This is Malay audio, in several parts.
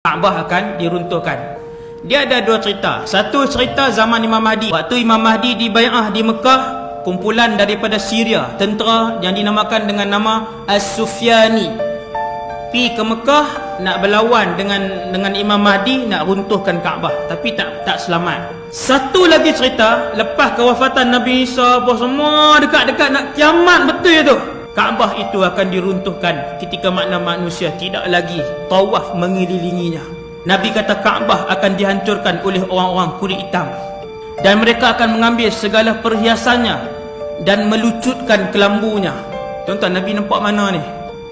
Kaabah akan diruntuhkan. Dia ada dua cerita. Satu cerita zaman Imam Mahdi. Waktu Imam Mahdi dibai'ah di Mekah, kumpulan daripada Syria, tentera yang dinamakan dengan nama As-Sufyani, pergi ke Mekah nak berlawan dengan Imam Mahdi, nak runtuhkan Kaabah, tapi tak selamat. Satu lagi cerita, lepas kewafatan Nabi Isa, semua dekat-dekat nak kiamat betul tu, Kaabah itu akan diruntuhkan ketika makna manusia tidak lagi tawaf mengelilinginya. Nabi kata Kaabah akan dihancurkan oleh orang-orang kulit hitam, dan mereka akan mengambil segala perhiasannya dan melucutkan kelambunya. Tuan-tuan, Nabi nampak mana ni?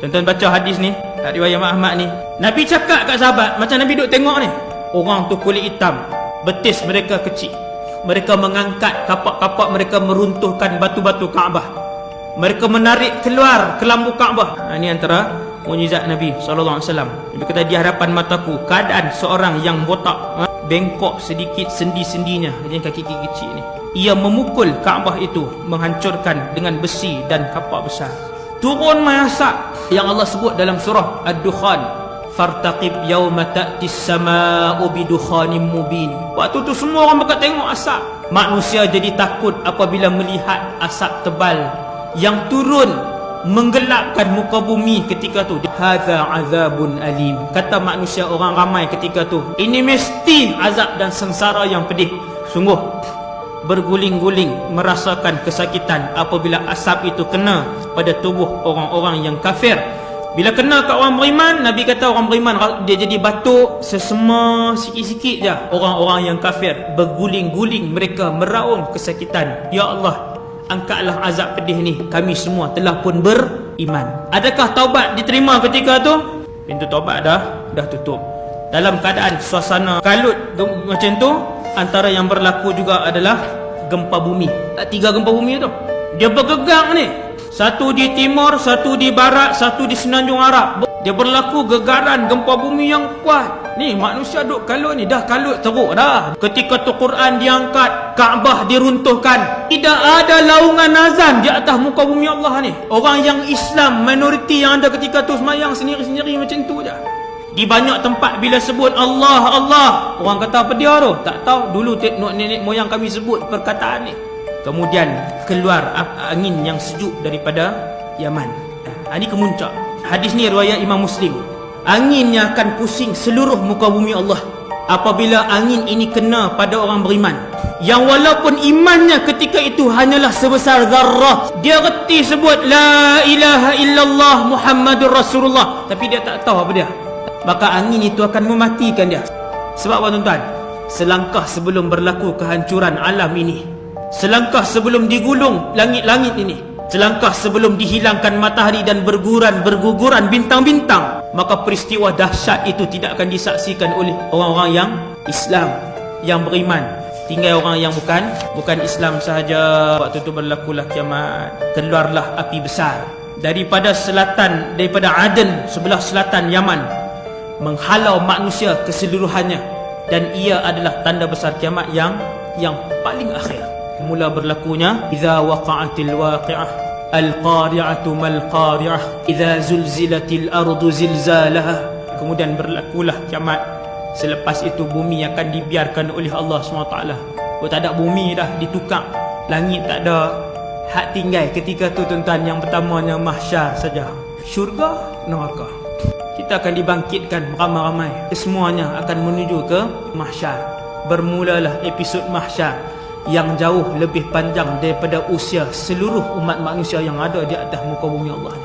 Tuan-tuan baca hadis ni, riwayat Ahmad ni, Nabi cakap kat sahabat, macam Nabi duk tengok ni, orang tu kulit hitam, betis mereka kecil, mereka mengangkat kapak-kapak mereka, meruntuhkan batu-batu Kaabah, mereka menarik keluar kelambu Kaabah. Ini antara mukjizat Nabi SAW. Nabi kata, di hadapan mataku keadaan seorang yang botak, bengkok sedikit sendi-sendinya, yang kaki-kaki kecil ni, ia memukul Kaabah itu, menghancurkan dengan besi dan kapak besar. Turun asap yang Allah sebut dalam surah Ad-Dukhan, fartaqib yawma ta'tis sama'u bidukhanim mubin. Waktu tu semua orang bakal tengok asap. Manusia jadi takut apabila melihat asap tebal yang turun menggelapkan muka bumi ketika tu. Hadza azabun alim, kata manusia, orang ramai ketika tu, ini mesti azab dan sengsara yang pedih. Sungguh berguling-guling merasakan kesakitan apabila asap itu kena pada tubuh orang-orang yang kafir. Bila kena kat orang beriman, Nabi kata orang beriman dia jadi batuk, sesema sikit-sikit je. Orang-orang yang kafir berguling-guling, mereka meraung kesakitan. Ya Allah, angkatlah azab pedih ni, kami semua telah pun beriman. Adakah taubat diterima ketika tu? Pintu taubat dah tutup. Dalam keadaan suasana kalut macam tu, antara yang berlaku juga adalah gempa bumi. 3 gempa bumi tu dia bergegang ni, satu di timur, satu di barat, satu di semenanjung Arab. Dia berlaku gegaran gempa bumi yang kuat. Ni manusia duk kalut ni, dah kalut teruk dah. Ketika tu Quran diangkat, Kaabah diruntuhkan, tidak ada laungan azan di atas muka bumi Allah ni. Orang yang Islam, minoriti yang ada ketika tu, semayang sendiri-sendiri macam tu je. Di banyak tempat bila sebut Allah, Allah, orang kata apa dia tu? Tak tahu. Dulu nenek moyang kami sebut perkataan ni. Kemudian keluar angin yang sejuk daripada Yaman. Ini kemuncak. Hadis ni riwayat Imam Muslim. Anginnya akan pusing seluruh muka bumi Allah apabila angin ini kena pada orang beriman, yang walaupun imannya ketika itu hanyalah sebesar zarrah. Dia reti sebut la ilaha illallah Muhammadur Rasulullah, tapi dia tak tahu apa dia. Maka angin itu akan mematikan dia. Sebab apa tuan-tuan? Selangkah sebelum berlaku kehancuran alam ini, selangkah sebelum digulung langit-langit ini, selangkah sebelum dihilangkan matahari dan berguguran bintang-bintang, maka peristiwa dahsyat itu tidak akan disaksikan oleh orang-orang yang Islam, yang beriman. Tinggal orang yang bukan Islam sahaja. Waktu itu berlakulah kiamat. Keluarlah api besar daripada selatan, daripada Aden, sebelah selatan Yaman, menghalau manusia keseluruhannya, dan ia adalah tanda besar kiamat yang paling akhir. Mula berlakunya idza waqa'atil waqi'ah al-qari'atu mal qari'ah idza zulzilatil ardu zilzalaha. Kemudian berlakulah kiamat. Selepas itu bumi akan dibiarkan oleh Allah SWT. Tak ada bumi dah, ditukar. Langit tak ada. Hak tinggal ketika tu tuan-tuan, yang pertamanya mahsyar saja. Syurga, neraka. Kita akan dibangkitkan ramai-ramai, kesemuanya akan menuju ke mahsyar. Bermulalah episod mahsyar yang jauh lebih panjang daripada usia seluruh umat manusia yang ada di atas muka bumi Allah.